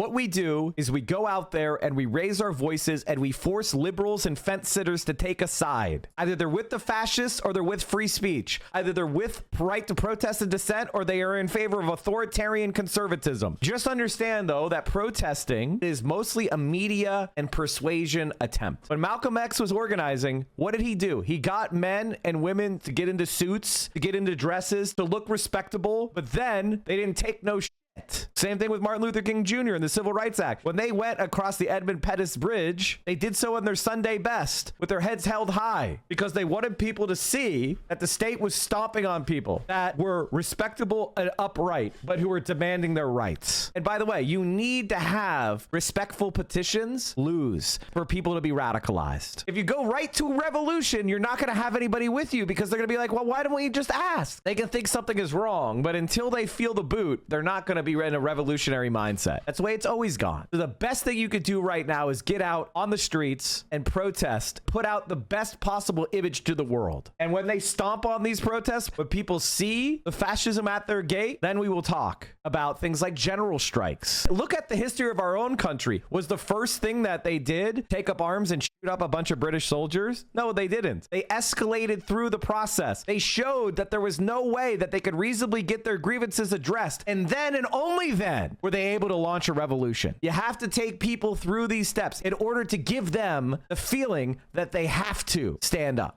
What we do is we go out there and we raise our voices and we force liberals and fence sitters to take a side. Either they're with the fascists or they're with free speech. Either they're with right to protest and dissent or they are in favor of authoritarian conservatism. Just understand, though, that protesting is mostly a media and persuasion attempt. When Malcolm X was organizing, what did he do? He got men and women to get into suits, to get into dresses, to look respectable, but then they didn't take no shit. Same thing with Martin Luther King Jr. and the Civil Rights Act. When they went across the Edmund Pettus Bridge, they did so in their Sunday best with their heads held high because they wanted people to see that the state was stomping on people that were respectable and upright, but who were demanding their rights. And by the way, you need to have respectful petitions lose for people to be radicalized. If you go right to revolution, you're not going to have anybody with you because they're going to be like, well, why don't we just ask? They can think something is wrong, but until they feel the boot, they're not going to be in a revolutionary mindset. That's the way it's always gone. So the best thing you could do right now is get out on the streets and protest, put out the best possible image to the world. And when they stomp on these protests, when people see the fascism at their gate, then we will talk about things like general strikes. Look at the history of our own country. Was the first thing that they did take up arms and shoot up a bunch of British soldiers? No, they didn't. They escalated through the process. They showed that there was no way that they could reasonably get their grievances addressed. And then and only then were they able to launch a revolution. You have to take people through these steps in order to give them the feeling that they have to stand up.